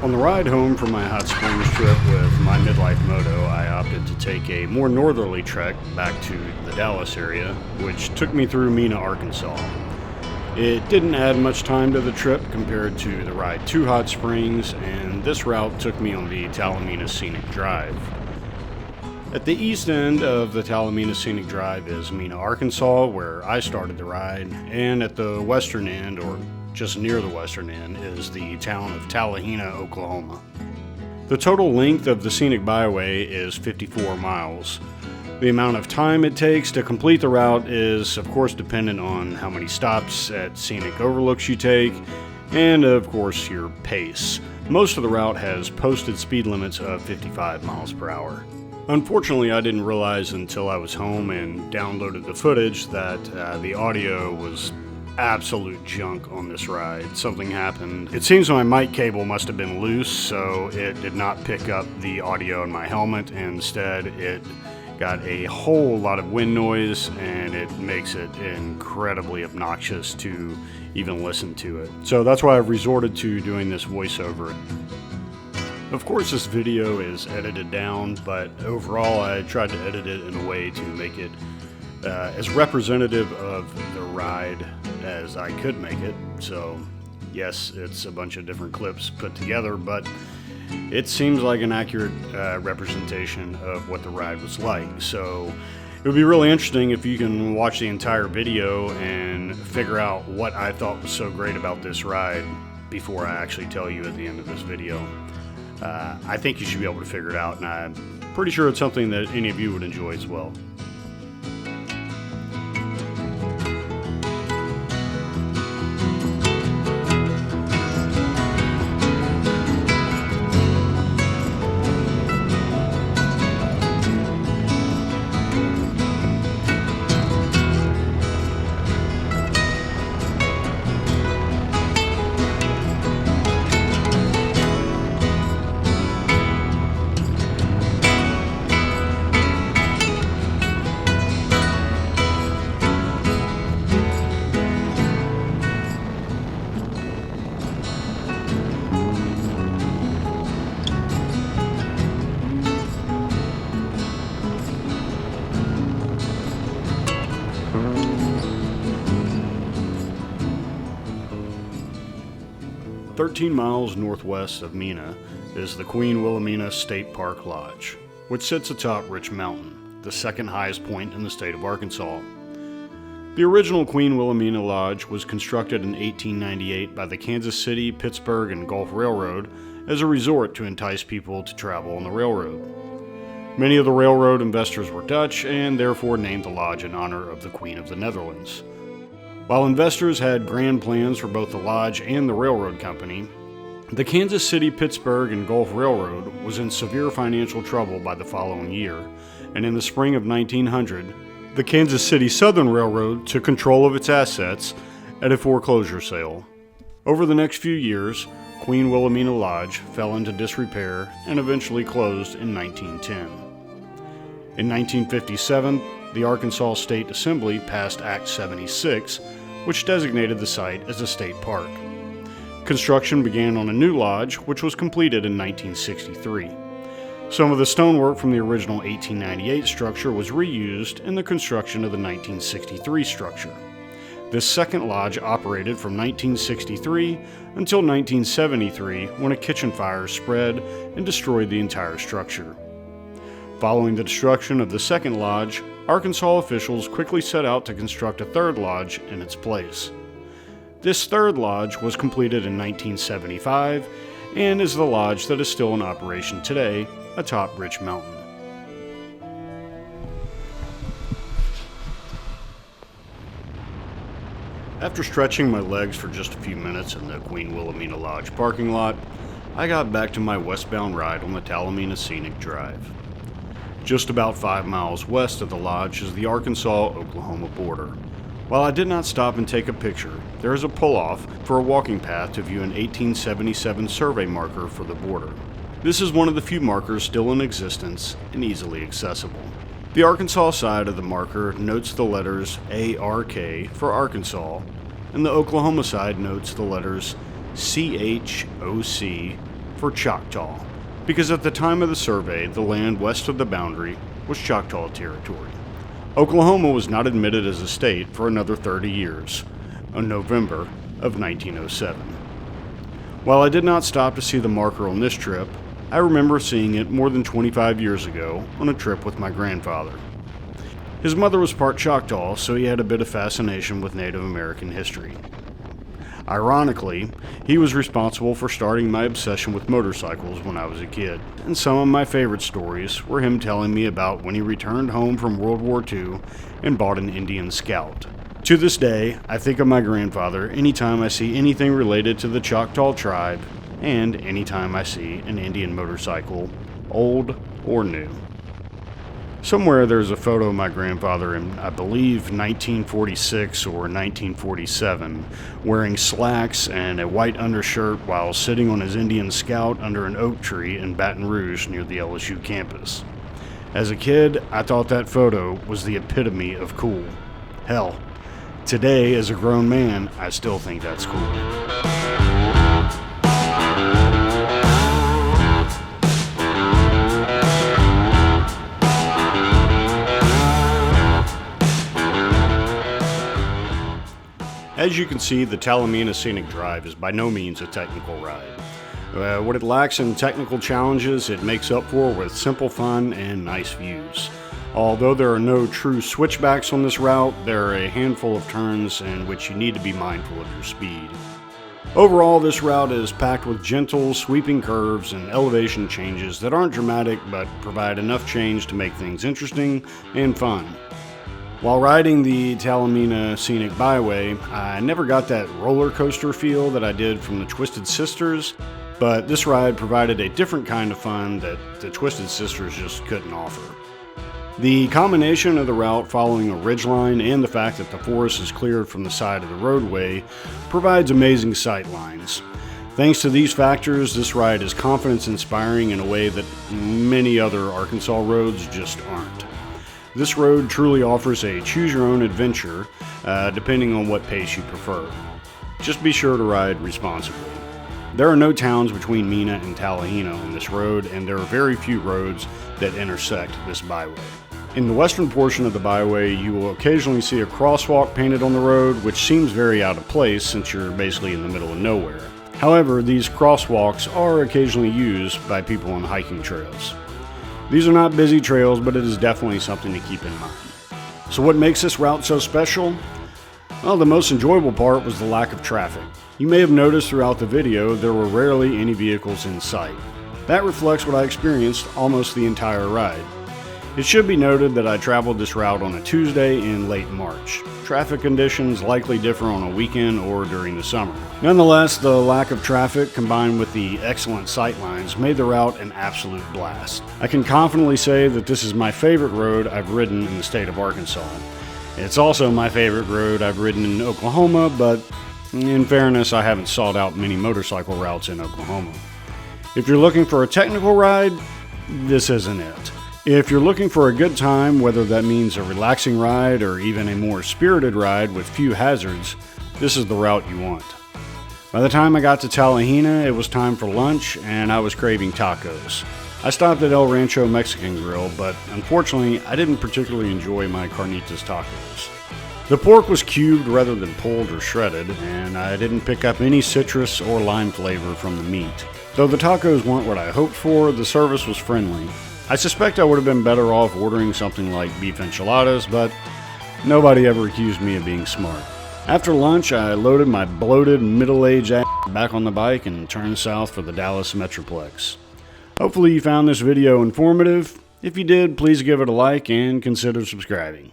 On the ride home from my hot springs trip with my midlife moto, I opted to take a more northerly trek back to the Dallas area, which took me through Mena, Arkansas. It didn't add much time to the trip compared to the ride to Hot Springs, and this route took me on the Talimena Scenic Drive. At the east end of the Talimena Scenic Drive is Mena, Arkansas, where I started the ride, and at the western end, or just near the western end, is the town of Talihina, Oklahoma. The total length of the scenic byway is 54 miles. The amount of time it takes to complete the route is, of course, dependent on how many stops at scenic overlooks you take, and, of course, your pace. Most of the route has posted speed limits of 55 miles per hour. Unfortunately, I didn't realize until I was home and downloaded the footage that the audio was absolute junk on this ride. Something happened. It seems my mic cable must have been loose, so it did not pick up the audio in my helmet. Instead, it got a whole lot of wind noise, and it makes it incredibly obnoxious to even listen to it. So that's why I've resorted to doing this voiceover. Of course, this video is edited down, but overall I tried to edit it in a way to make it as representative of the ride as I could make it. So yes, it's a bunch of different clips put together, but it seems like an accurate representation of what the ride was like. So it would be really interesting if you can watch the entire video and figure out what I thought was so great about this ride before I actually tell you at the end of this video. I think you should be able to figure it out, and I'm pretty sure it's something that any of you would enjoy as well. "13 miles northwest of Mena is the Queen Wilhelmina State Park Lodge, which sits atop Rich Mountain, the second highest point in the state of Arkansas. The original Queen Wilhelmina Lodge was constructed in 1898 by the Kansas City, Pittsburgh, and Gulf Railroad as a resort to entice people to travel on the railroad. Many of the railroad investors were Dutch and therefore named the lodge in honor of the Queen of the Netherlands. While investors had grand plans for both the lodge and the railroad company, the Kansas City, Pittsburgh, and Gulf Railroad was in severe financial trouble by the following year, and in the spring of 1900, the Kansas City Southern Railroad took control of its assets at a foreclosure sale. Over the next few years, Queen Wilhelmina Lodge fell into disrepair and eventually closed in 1910. In 1957, the Arkansas State Assembly passed Act 76, which designated the site as a state park. Construction began on a new lodge, which was completed in 1963. Some of the stonework from the original 1898 structure was reused in the construction of the 1963 structure. This second lodge operated from 1963 until 1973, when a kitchen fire spread and destroyed the entire structure. Following the destruction of the second lodge, Arkansas officials quickly set out to construct a third lodge in its place. This third lodge was completed in 1975 and is the lodge that is still in operation today atop Rich Mountain. After stretching my legs for just a few minutes in the Queen Wilhelmina Lodge parking lot, I got back to my westbound ride on the Talimena Scenic Drive. Just about 5 miles west of the lodge is the Arkansas-Oklahoma border. While I did not stop and take a picture, there is a pull-off for a walking path to view an 1877 survey marker for the border. This is one of the few markers still in existence and easily accessible. The Arkansas side of the marker notes the letters ARK for Arkansas, and the Oklahoma side notes the letters CHOC for Choctaw, because at the time of the survey, the land west of the boundary was Choctaw territory. Oklahoma was not admitted as a state for another 30 years, in November of 1907. While I did not stop to see the marker on this trip, I remember seeing it more than 25 years ago on a trip with my grandfather. His mother was part Choctaw, so he had a bit of fascination with Native American history. Ironically, he was responsible for starting my obsession with motorcycles when I was a kid, and some of my favorite stories were him telling me about when he returned home from World War II and bought an Indian Scout. To this day, I think of my grandfather anytime I see anything related to the Choctaw tribe, and anytime I see an Indian motorcycle, old or new. Somewhere there's a photo of my grandfather in, I believe, 1946 or 1947, wearing slacks and a white undershirt while sitting on his Indian Scout under an oak tree in Baton Rouge near the LSU campus. As a kid, I thought that photo was the epitome of cool. Hell, today as a grown man, I still think that's cool. As you can see, the Talimena Scenic Drive is by no means a technical ride. What it lacks in technical challenges, it makes up for with simple fun and nice views. Although there are no true switchbacks on this route, there are a handful of turns in which you need to be mindful of your speed. Overall, this route is packed with gentle, sweeping curves and elevation changes that aren't dramatic but provide enough change to make things interesting and fun. While riding the Talimena Scenic Byway, I never got that roller coaster feel that I did from the Twisted Sisters, but this ride provided a different kind of fun that the Twisted Sisters just couldn't offer. The combination of the route following a ridgeline and the fact that the forest is cleared from the side of the roadway provides amazing sight lines. Thanks to these factors, this ride is confidence-inspiring in a way that many other Arkansas roads just aren't. This road truly offers a choose-your-own adventure, depending on what pace you prefer. Just be sure to ride responsibly. There are no towns between Mena and Talihina on this road, and there are very few roads that intersect this byway. In the western portion of the byway, you will occasionally see a crosswalk painted on the road, which seems very out of place since you're basically in the middle of nowhere. However, these crosswalks are occasionally used by people on hiking trails. These are not busy trails, but it is definitely something to keep in mind. So what makes this route so special? Well, the most enjoyable part was the lack of traffic. You may have noticed throughout the video there were rarely any vehicles in sight. That reflects what I experienced almost the entire ride. It should be noted that I traveled this route on a Tuesday in late March. Traffic conditions likely differ on a weekend or during the summer. Nonetheless, the lack of traffic combined with the excellent sightlines made the route an absolute blast. I can confidently say that this is my favorite road I've ridden in the state of Arkansas. It's also my favorite road I've ridden in Oklahoma, but in fairness, I haven't sought out many motorcycle routes in Oklahoma. If you're looking for a technical ride, this isn't it. If you're looking for a good time, whether that means a relaxing ride or even a more spirited ride with few hazards, this is the route you want. By the time I got to Talihina, it was time for lunch and I was craving tacos. I stopped at El Rancho Mexican Grill, but unfortunately, I didn't particularly enjoy my carnitas tacos. The pork was cubed rather than pulled or shredded, and I didn't pick up any citrus or lime flavor from the meat. Though the tacos weren't what I hoped for, the service was friendly. I suspect I would have been better off ordering something like beef enchiladas, but nobody ever accused me of being smart. After lunch, I loaded my bloated, middle-aged ass back on the bike and turned south for the Dallas Metroplex. Hopefully you found this video informative. If you did, please give it a like and consider subscribing.